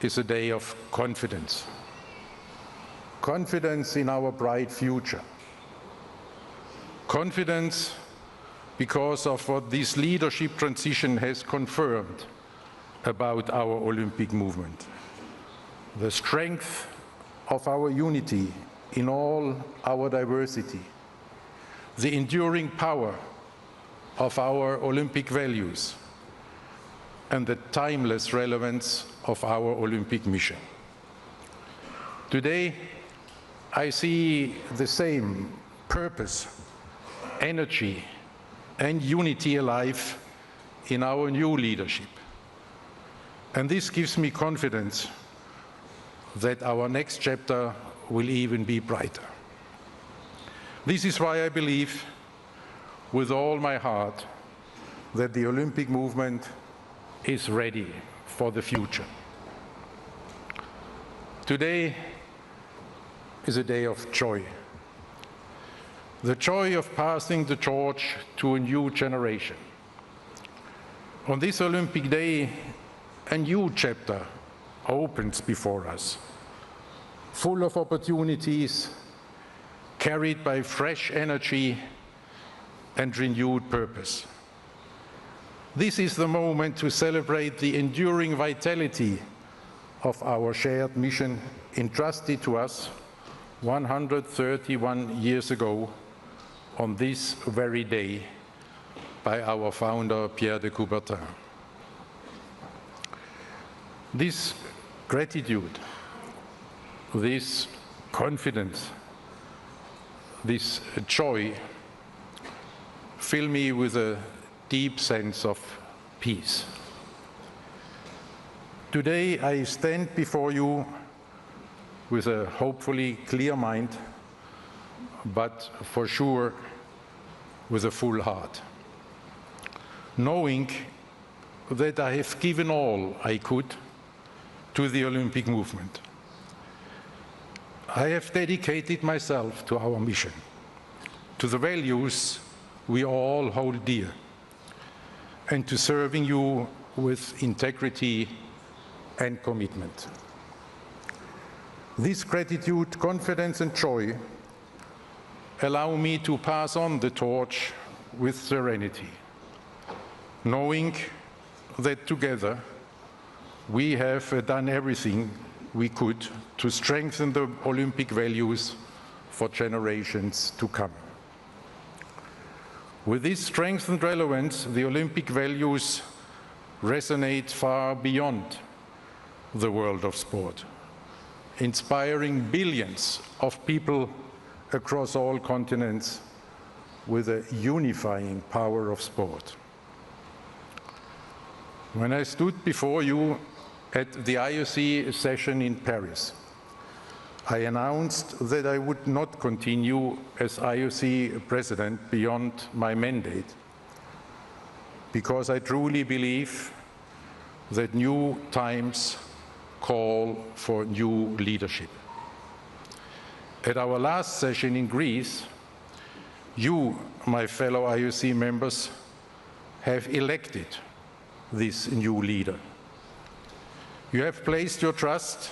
is a day of confidence. Confidence in our bright future. Confidence because of what this leadership transition has confirmed about our Olympic movement. The strength of our unity in all our diversity. The enduring power of our Olympic values. And the timeless relevance of our Olympic mission. Today, I see the same purpose, energy, and unity alive in our new leadership. And this gives me confidence that our next chapter will even be brighter. This is why I believe with all my heart that the Olympic movement is ready for the future. Today is a day of joy. The joy of passing the torch to a new generation. On this Olympic Day, a new chapter opens before us, full of opportunities, carried by fresh energy and renewed purpose. This is the moment to celebrate the enduring vitality of our shared mission entrusted to us 131 years ago on this very day by our founder, Pierre de Coubertin. This gratitude, this confidence, this joy fill me with a deep sense of peace. Today I stand before you with a hopefully clear mind, but for sure with a full heart, knowing that I have given all I could to the Olympic movement. I have dedicated myself to our mission, to the values we all hold dear, and to serving you with integrity and commitment. This gratitude, confidence, and joy allow me to pass on the torch with serenity, knowing that together we have done everything we could to strengthen the Olympic values for generations to come. With this strengthened relevance, the Olympic values resonate far beyond the world of sport, inspiring billions of people across all continents with a unifying power of sport. When I stood before you at the IOC session in Paris, I announced that I would not continue as IOC president beyond my mandate, because I truly believe that new times call for new leadership. At our last session in Greece, you, my fellow IOC members, have elected this new leader. You have placed your trust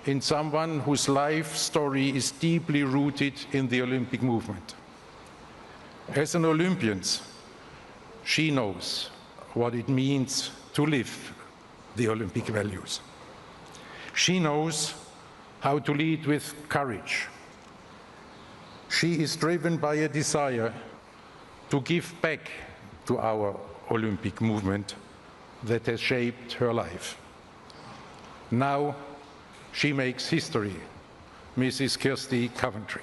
in someone whose life story is deeply rooted in the Olympic movement. As an Olympian, she knows what it means to live the Olympic values. She knows how to lead with courage. She is driven by a desire to give back to our Olympic movement that has shaped her life. Now, she makes history, Mrs. Kirsty Coventry.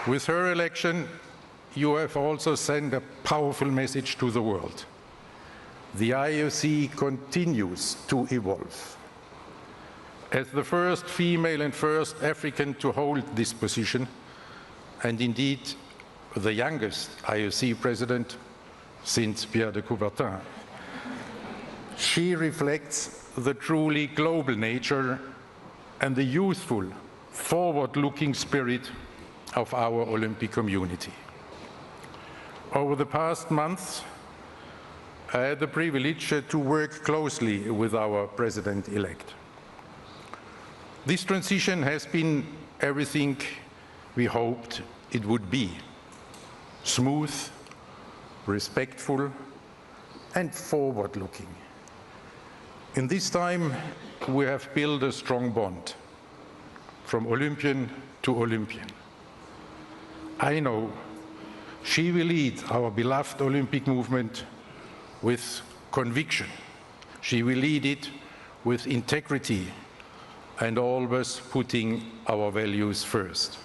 With her election, you have also sent a powerful message to the world. The IOC continues to evolve. As the first female and first African to hold this position, and indeed the youngest IOC president since Pierre de Coubertin. She reflects the truly global nature and the youthful, forward-looking spirit of our Olympic community. Over the past months, I had the privilege to work closely with our president-elect. This transition has been everything we hoped it would be: smooth, respectful, and forward-looking. In this time, we have built a strong bond, from Olympian to Olympian. I know she will lead our beloved Olympic movement with conviction. She will lead it with integrity and always putting our values first.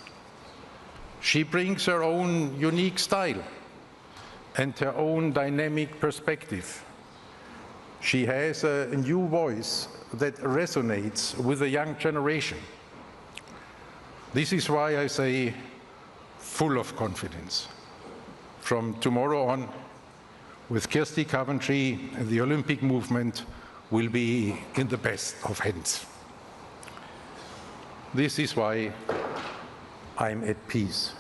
She brings her own unique style and her own dynamic perspective. She has a new voice that resonates with the young generation. This is why I say full of confidence. From tomorrow on, with Kirsty Coventry, the Olympic movement will be in the best of hands. This is why I'm at peace.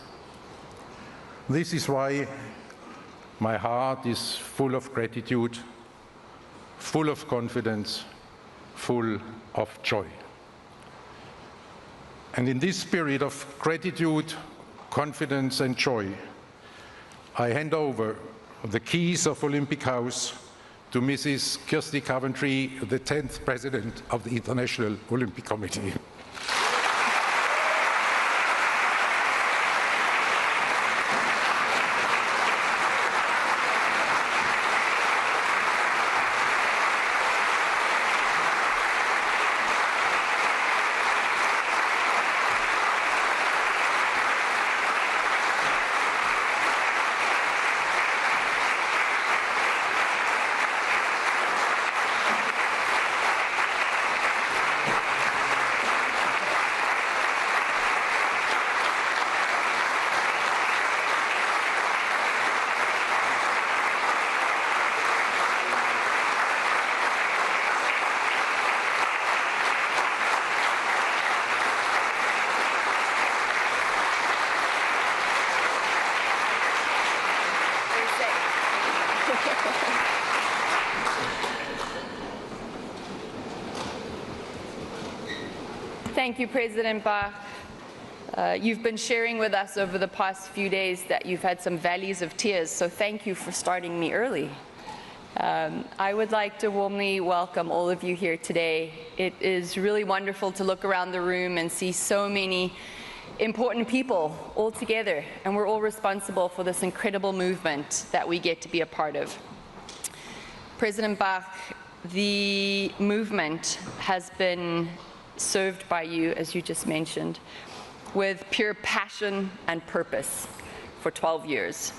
This is why my heart is full of gratitude, full of confidence, full of joy. And in this spirit of gratitude, confidence, and joy, I hand over the keys of Olympic House to Mrs. Kirsty Coventry, the 10th President of the International Olympic Committee. Thank you, President Bach. You've been sharing with us over the past few days that you've had some valleys of tears, so thank you for starting me early. I would like to warmly welcome all of you here today. It is really wonderful to look around the room and see so many important people all together, and we're all responsible for this incredible movement that we get to be a part of. President Bach, the movement has been served by you, as you just mentioned, with pure passion and purpose for 12 years.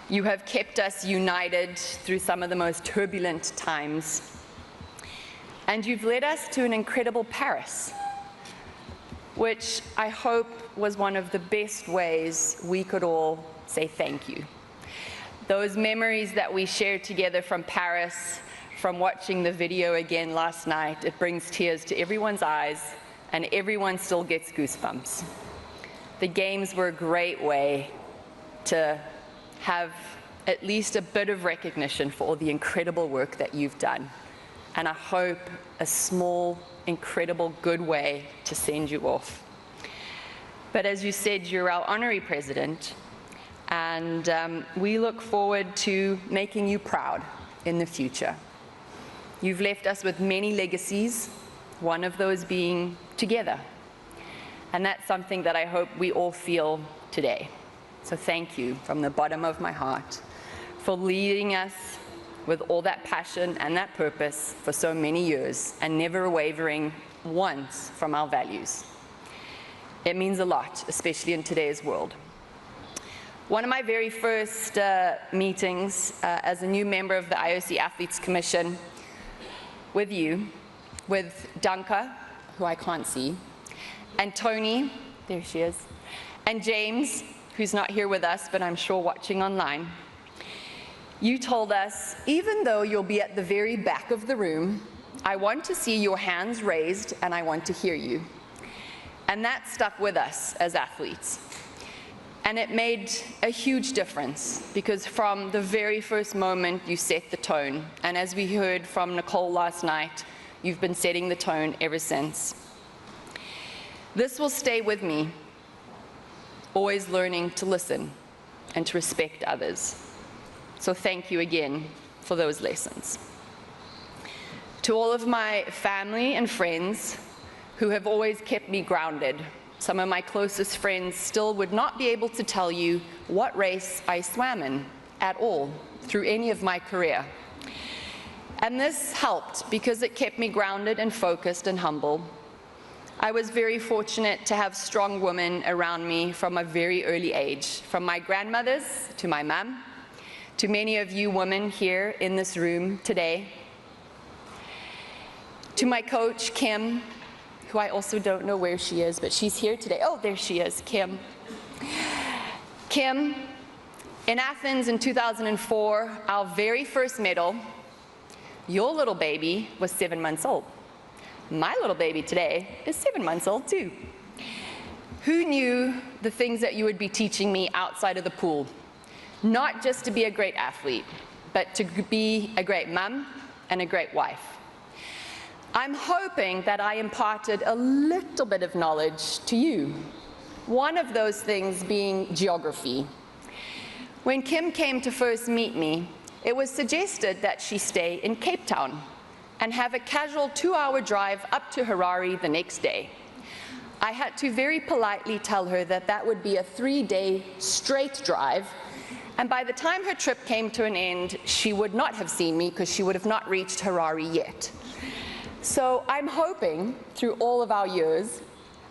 You have kept us united through some of the most turbulent times, and you've led us to an incredible Paris, which I hope was one of the best ways we could all say thank you. Those memories that we shared together from Paris, from watching the video again last night, it brings tears to everyone's eyes, and everyone still gets goosebumps. The Games were a great way to have at least a bit of recognition for all the incredible work that you've done. And I hope a small, incredible, good way to send you off. But as you said, you're our honorary president, and we look forward to making you proud in the future. You've left us with many legacies, one of those being together. And that's something that I hope we all feel today. So thank you from the bottom of my heart for leading us with all that passion and that purpose for so many years, and never wavering once from our values. It means a lot, especially in today's world. One of my very first meetings as a new member of the IOC Athletes Commission with you, with Danka, who I can't see, and Tony, there she is, and James, who's not here with us, but I'm sure watching online, you told us, even though you'll be at the very back of the room, I want to see your hands raised and I want to hear you. And that stuck with us as athletes. And it made a huge difference, because from the very first moment you set the tone. And as we heard from Nicole last night, you've been setting the tone ever since. This will stay with me, always learning to listen and to respect others. So thank you again for those lessons. To all of my family and friends who have always kept me grounded, some of my closest friends still would not be able to tell you what race I swam in at all through any of my career. And this helped because it kept me grounded and focused and humble. I was very fortunate to have strong women around me from a very early age, from my grandmothers to my mum, to many of you women here in this room today, to my coach, Kim, who I also don't know where she is, but she's here today. Oh, there she is, Kim. Kim, in Athens in 2004, our very first medal, your little baby was 7 months old. My little baby today is 7 months old too. Who knew the things that you would be teaching me outside of the pool? Not just to be a great athlete, but to be a great mum and a great wife. I'm hoping that I imparted a little bit of knowledge to you. One of those things being geography. When Kim came to first meet me, it was suggested that she stay in Cape Town and have a casual 2-hour drive up to Harare the next day. I had to very politely tell her that that would be a 3-day straight drive, and by the time her trip came to an end, she would not have seen me because she would have not reached Harare yet. So I'm hoping, through all of our years,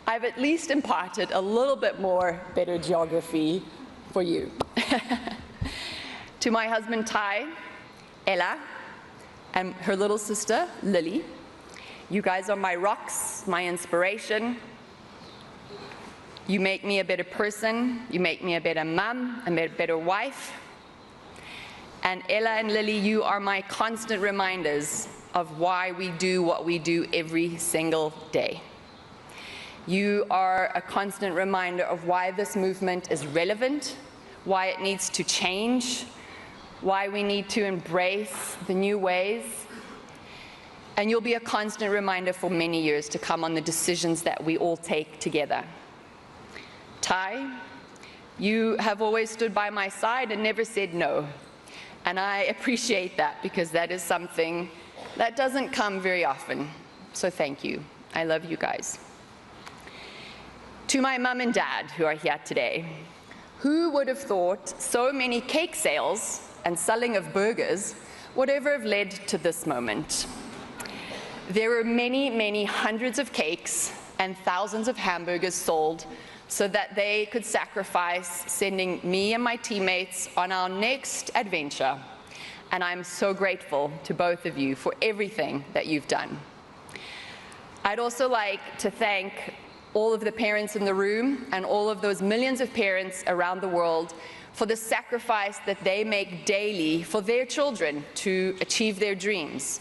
I've at least imparted a little bit more better geography for you. To my husband, Ty, Ella, and her little sister, Lily, you guys are my rocks, my inspiration. You make me a better person, you make me a better mum, a better wife. And Ella and Lily, you are my constant reminders of why we do what we do every single day. You are a constant reminder of why this movement is relevant, why it needs to change, why we need to embrace the new ways. And you'll be a constant reminder for many years to come on the decisions that we all take together. Ty, you have always stood by my side and never said no. And I appreciate that, because that is something that doesn't come very often. So thank you. I love you guys. To my mum and dad who are here today, who would have thought so many cake sales and selling of burgers would ever have led to this moment? There were many, many hundreds of cakes and thousands of hamburgers sold so that they could sacrifice sending me and my teammates on our next adventure. And I'm so grateful to both of you for everything that you've done. I'd also like to thank all of the parents in the room and all of those millions of parents around the world for the sacrifice that they make daily for their children to achieve their dreams.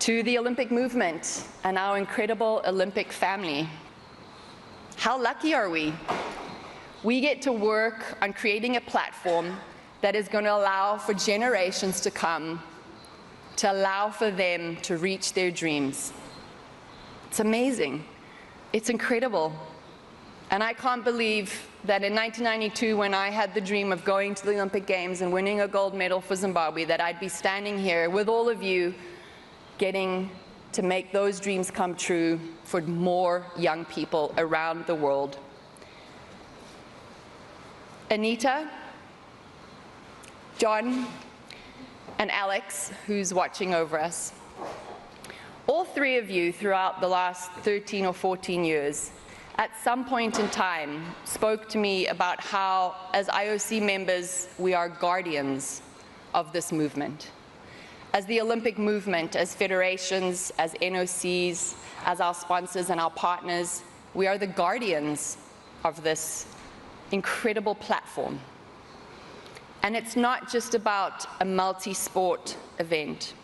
To the Olympic movement and our incredible Olympic family, how lucky are we? We get to work on creating a platform that is going to allow for generations to come, to allow for them to reach their dreams. It's amazing. It's incredible. And I can't believe that in 1992, when I had the dream of going to the Olympic Games and winning a gold medal for Zimbabwe, that I'd be standing here with all of you getting to make those dreams come true for more young people around the world. Anita, John, and Alex, who's watching over us. All three of you throughout the last 13 or 14 years, at some point in time, spoke to me about how, as IOC members, we are guardians of this movement. As the Olympic movement, as federations, as NOCs, as our sponsors and our partners, we are the guardians of this incredible platform. And it's not just about a multi-sport event.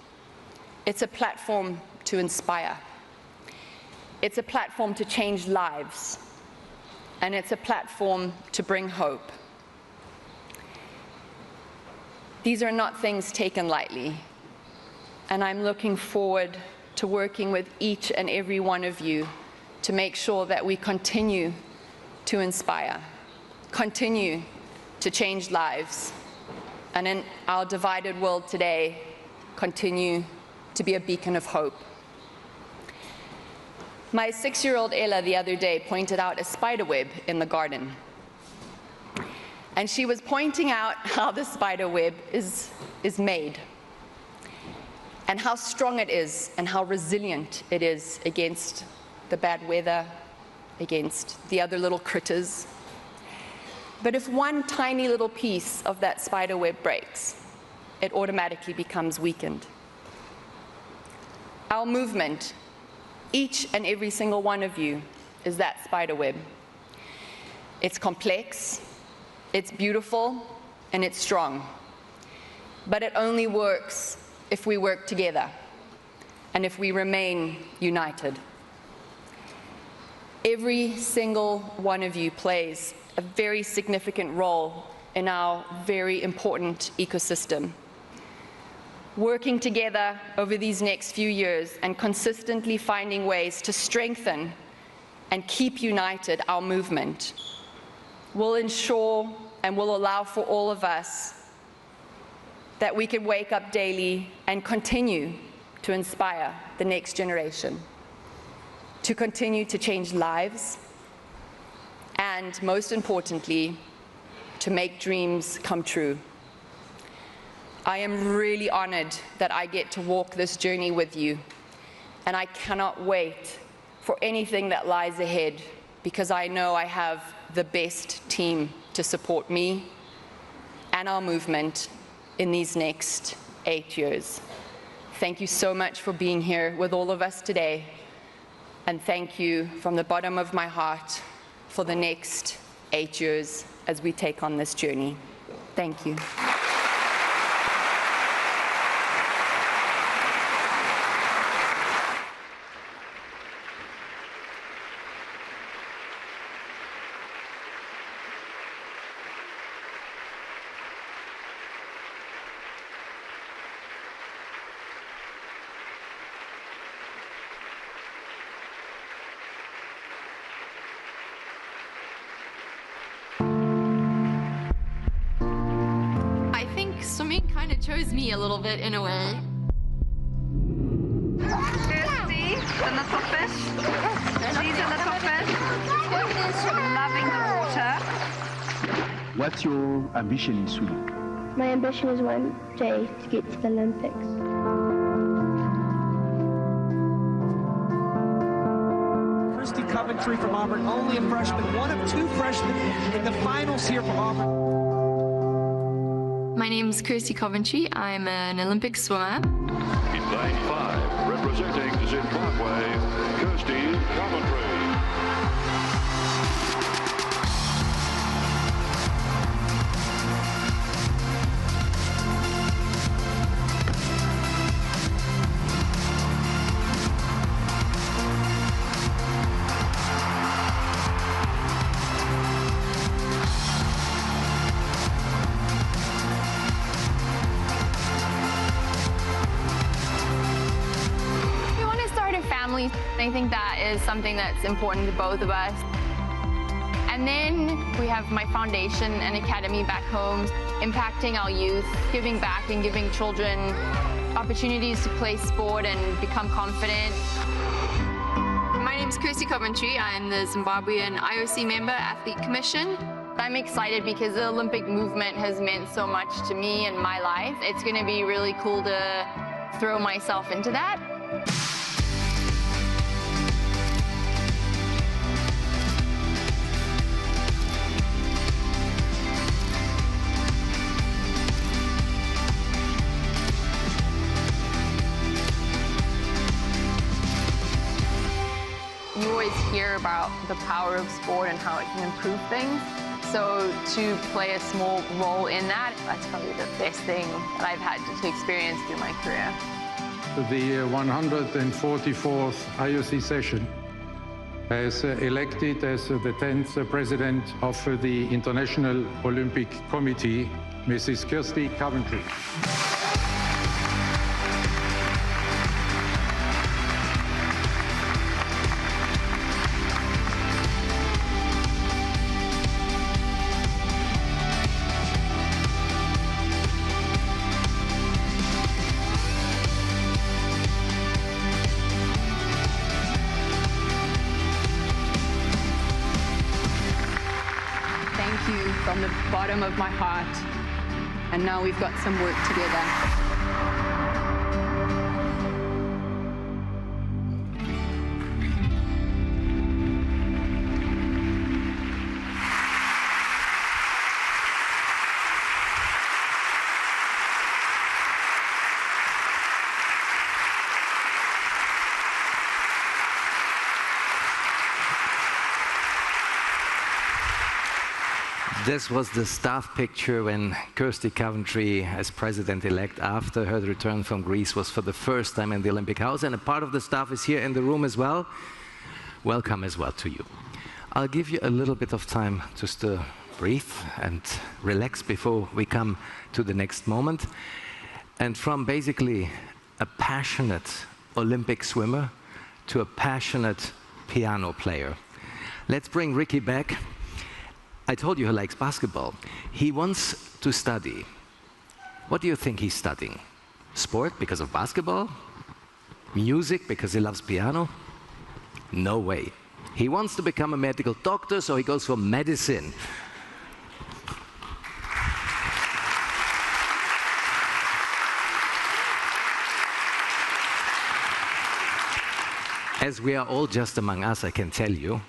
It's a platform to inspire. It's a platform to change lives. And it's a platform to bring hope. These are not things taken lightly. And I'm looking forward to working with each and every one of you to make sure that we continue to inspire, continue to change lives, and in our divided world today, continue to be a beacon of hope. My 6-year-old Ella the other day pointed out a spider web in the garden. And she was pointing out how the spider web is made, and how strong it is, and how resilient it is against the bad weather, against the other little critters. But if one tiny little piece of that spider web breaks, it automatically becomes weakened. Our movement, each and every single one of you, is that spider web. It's complex, it's beautiful, and it's strong. But it only works if we work together and if we remain united. Every single one of you plays a very significant role in our very important ecosystem. Working together over these next few years and consistently finding ways to strengthen and keep united our movement will ensure and will allow for all of us that we can wake up daily and continue to inspire the next generation, to continue to change lives, and most importantly, to make dreams come true. I am really honored that I get to walk this journey with you, and I cannot wait for anything that lies ahead, because I know I have the best team to support me and our movement in these next 8 years. Thank you so much for being here with all of us today, and thank you from the bottom of my heart for the next 8 years as we take on this journey. Thank you. Swimming kind of chose me a little bit in a way. Kirsty, the little fish. These are little fish. Loving the water. What's your ambition in swimming? My ambition is one day to get to the Olympics. Kirsty Coventry from Auburn, only a freshman, one of 2 freshmen in the finals here from Auburn. My name is Kirsty Coventry. I'm an Olympic swimmer. In lane 5, representing Zimbabwe, Kirsty Coventry. I think that is something that's important to both of us. And then we have my foundation and academy back home, impacting our youth, giving back and giving children opportunities to play sport and become confident. My name is Kirsty Coventry. I'm the Zimbabwean IOC member, Athlete Commission. I'm excited because the Olympic movement has meant so much to me and my life. It's going to be really cool to throw myself into that. You always hear about the power of sport and how it can improve things. So to play a small role in that, that's probably the best thing that I've had to experience through my career. The 144th IOC session has elected as the 10th President of the International Olympic Committee, Mrs. Kirsty Coventry. From the bottom of my heart, and now we've got some work together. This was the staff picture when Kirsty Coventry, as president-elect after her return from Greece, was for the first time in the Olympic House, and a part of the staff is here in the room as well. Welcome as well to you. I'll give you a little bit of time just to breathe and relax before we come to the next moment. And from basically a passionate Olympic swimmer to a passionate piano player. Let's bring Ricky back. I told you he likes basketball. He wants to study. What do you think he's studying? Sport because of basketball? Music because he loves piano? No way. He wants to become a medical doctor, so he goes for medicine. As we are all just among us, I can tell you,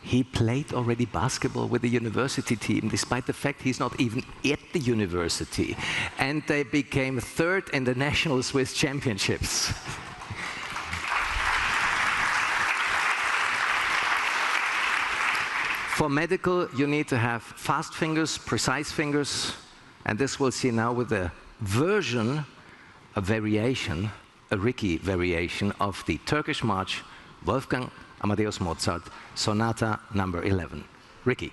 he played already basketball with the university team, despite the fact he's not even at the university. And they became third in the national Swiss championships. For medical, you need to have fast fingers, precise fingers, and this we'll see now with a version, a variation, a Ricky variation of the Turkish march, Wolfgang Amadeus Mozart, Sonata number 11. Ricky.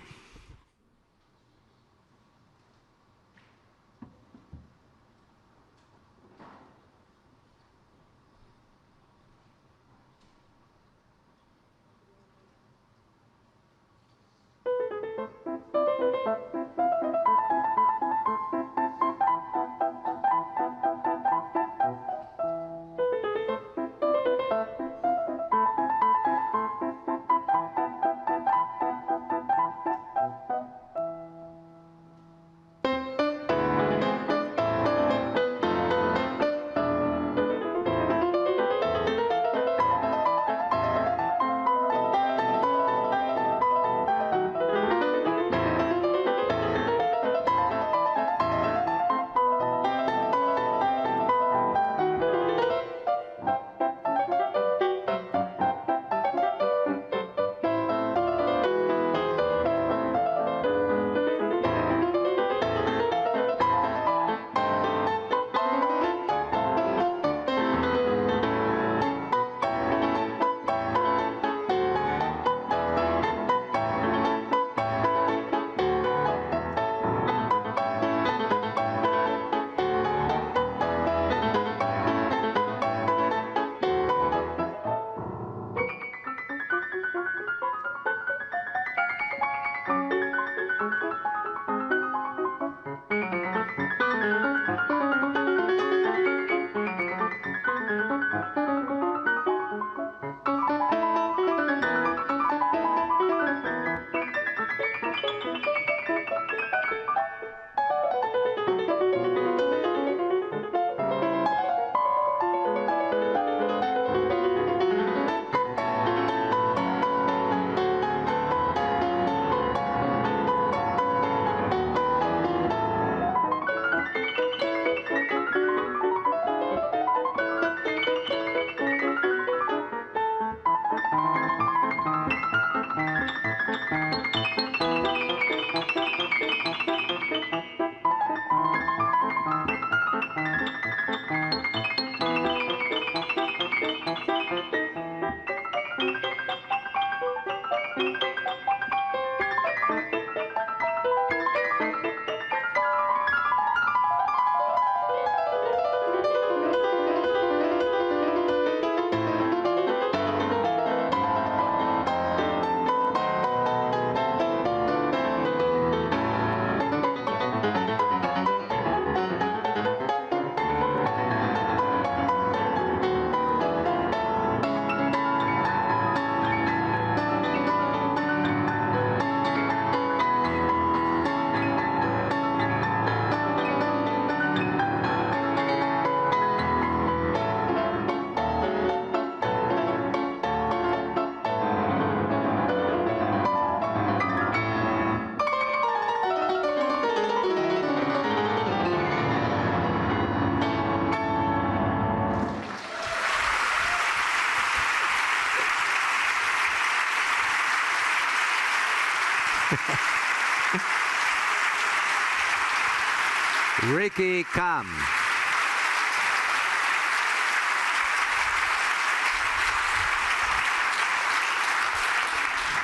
Ricky, come.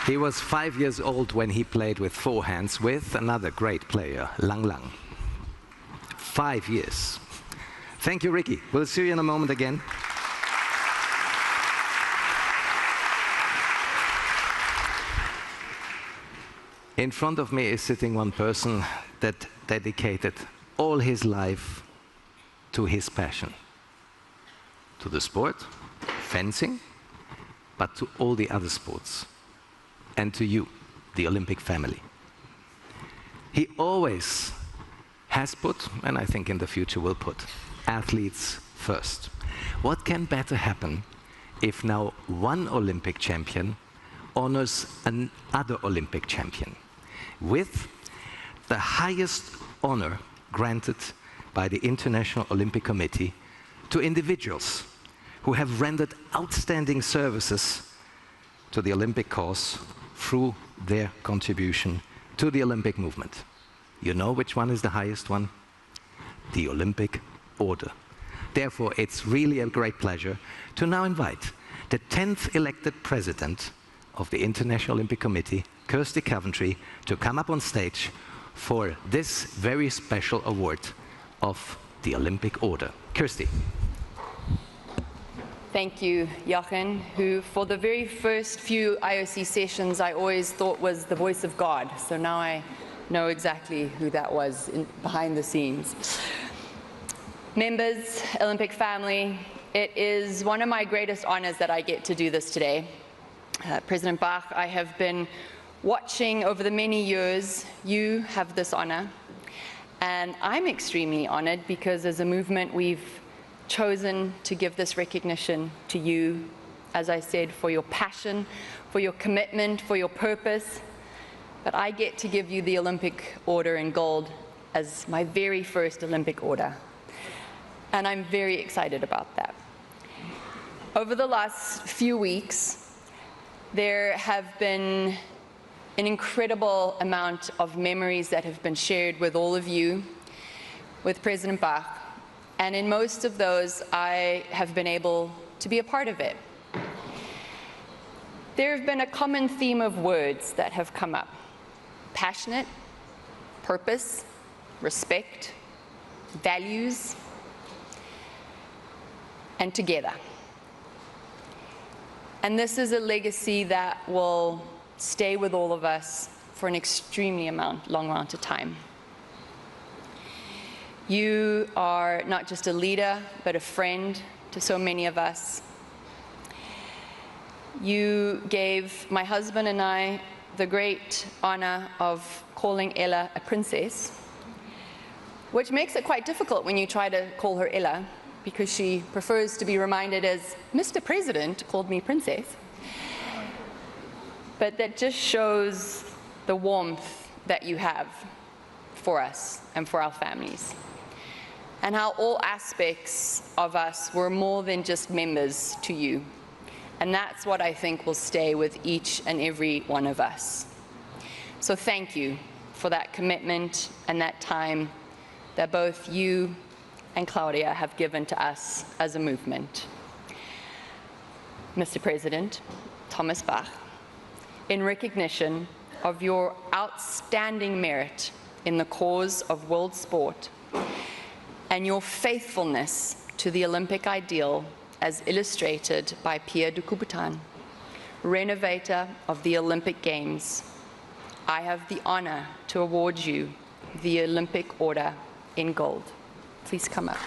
He was 5 years old when he played with four hands with another great player, Lang Lang. 5 years. Thank you, Ricky. We'll see you in a moment again. In front of me is sitting one person that dedicated all his life to his passion. To the sport, fencing, but to all the other sports. And to you, the Olympic family. He always has put, and I think in the future will put, athletes first. What can better happen if now one Olympic champion honors another Olympic champion with the highest honor granted by the International Olympic Committee to individuals who have rendered outstanding services to the Olympic cause through their contribution to the Olympic movement. You know which one is the highest one? The Olympic Order. Therefore, it's really a great pleasure to now invite the 10th elected president of the International Olympic Committee, Kirsty Coventry, to come up on stage for this very special award of the Olympic Order. Kirsty. Thank you, Jochen, who for the very first few IOC sessions I always thought was the voice of God. So now I know exactly who that was behind the scenes. Members, Olympic family, it is one of my greatest honors that I get to do this today. President Bach, I have been watching over the many years you have this honor. And I'm extremely honored because as a movement we've chosen to give this recognition to you, as I said, for your passion, for your commitment, for your purpose. But I get to give you the Olympic Order in gold as my very first Olympic Order. And I'm very excited about that. Over the last few weeks, there have been an incredible amount of memories that have been shared with all of you, with President Bach. And in most of those, I have been able to be a part of it. There have been a common theme of words that have come up: passionate, purpose, respect, values, and together. And this is a legacy that will stay with all of us for an extremely long amount of time. You are not just a leader, but a friend to so many of us. You gave my husband and I the great honor of calling Ella a princess, which makes it quite difficult when you try to call her Ella, because she prefers to be reminded as Mr. President called me princess. But that just shows the warmth that you have for us and for our families, and how all aspects of us were more than just members to you. And that's what I think will stay with each and every one of us. So thank you for that commitment and that time that both you and Claudia have given to us as a movement. Mr. President Thomas Bach, in recognition of your outstanding merit in the cause of world sport and your faithfulness to the Olympic ideal as illustrated by Pierre de Coubertin, renovator of the Olympic Games, I have the honor to award you the Olympic Order in gold. Please come up.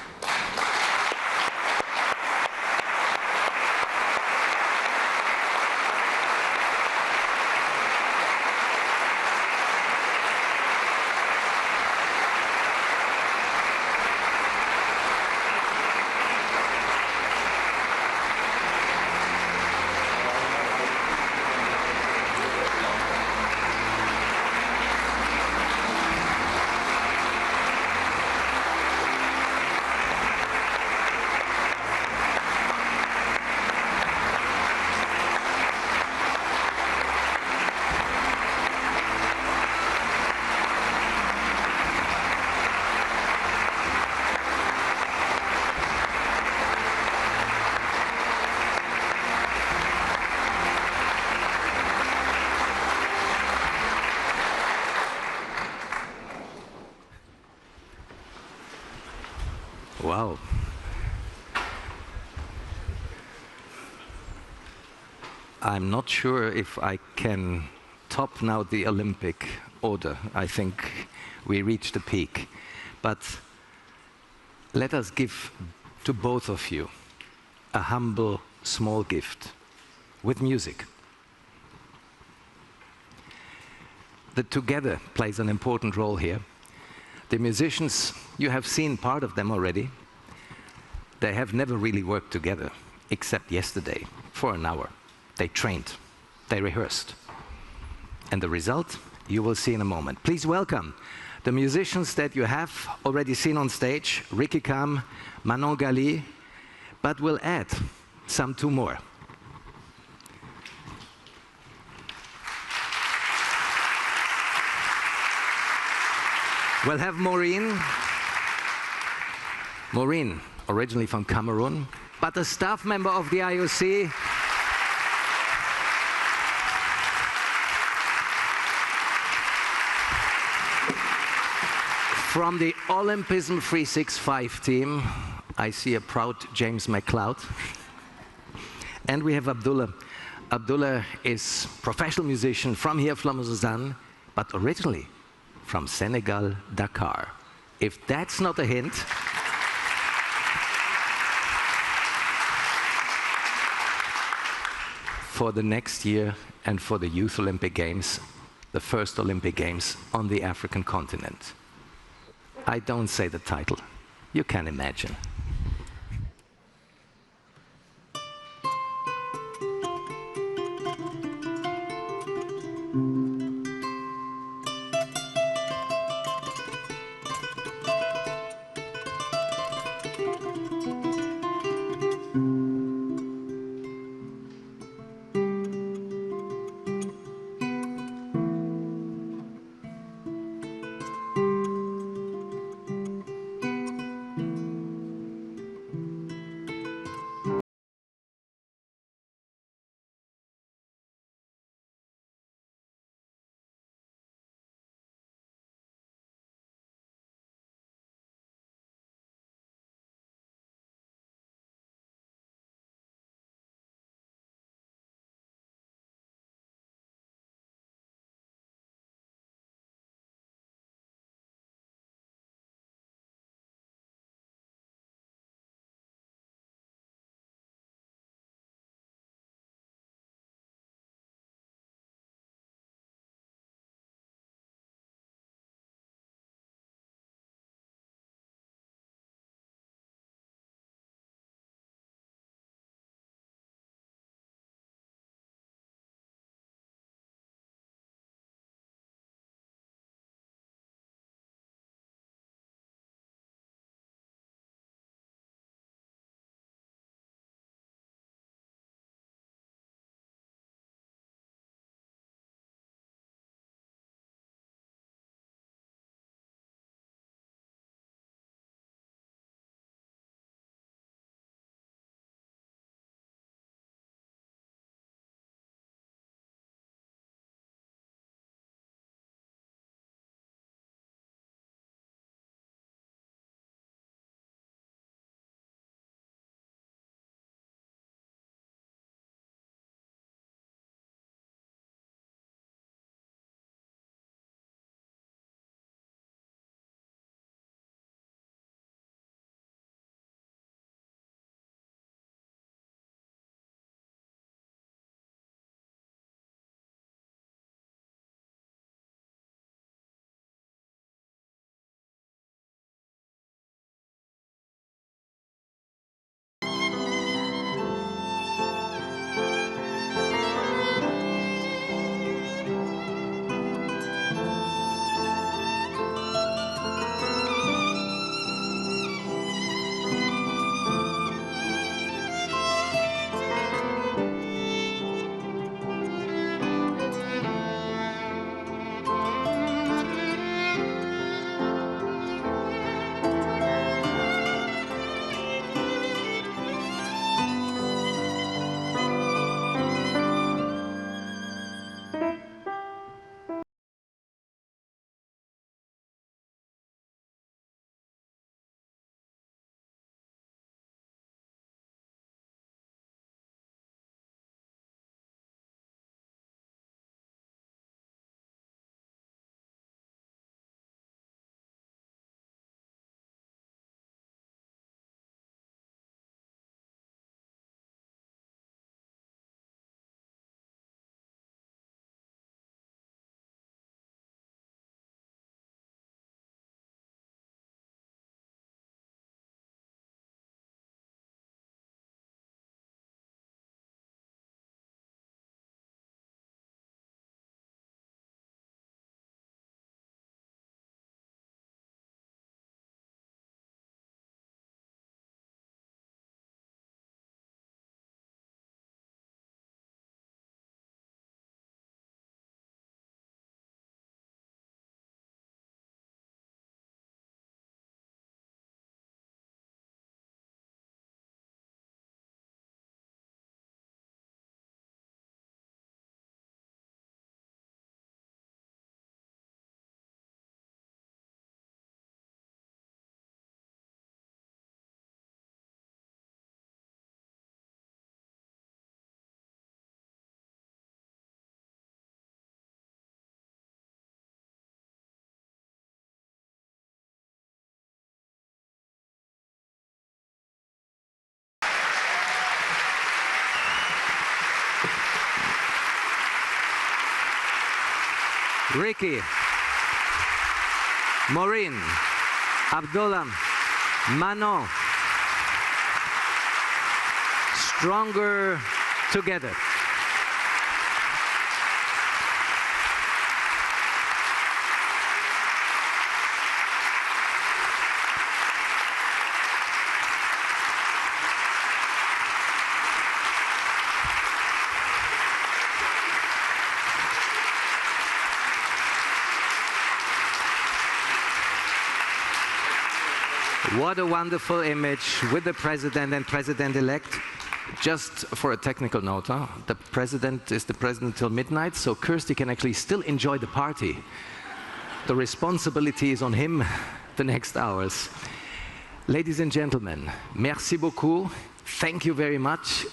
Wow. I'm not sure if I can top now the Olympic order. I think we reached the peak. But let us give to both of you a humble, small gift with music. The together plays an important role here. The musicians, you have seen part of them already. They have never really worked together, except yesterday, for an hour. They trained, they rehearsed. And the result, you will see in a moment. Please welcome the musicians that you have already seen on stage, Ricky Kam, Manon Gali, but we'll add some two more. We'll have Maureen. Maureen, originally from Cameroon, but a staff member of the IOC. From the Olympism 365 team, I see a proud James McLeod. And we have Abdullah. Abdullah is a professional musician from here, from Lausanne, but originally from Senegal, Dakar. If that's not a hint, for the next year and for the Youth Olympic Games, the first Olympic Games on the African continent. I don't say the title. You can imagine. Ricky, Maureen, Abdullah, Manon. Stronger together. What a wonderful image with the President and President-elect. Just for a technical note, the President is the President till midnight, so Kirsty can actually still enjoy the party. The responsibility is on him the next hours. Ladies and gentlemen, merci beaucoup. Thank you very much.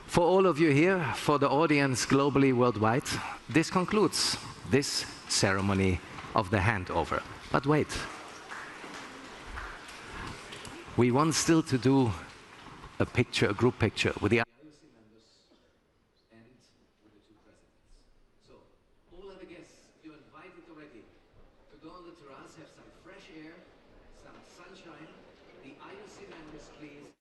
For all of you here, for the audience globally, worldwide, this concludes this ceremony of the handover. But wait. We want still to do a picture, a group picture with the IOC members and with the two presidents. So, all other guests, you're invited already to go on the terrace, have some fresh air, some sunshine. The IOC members, please.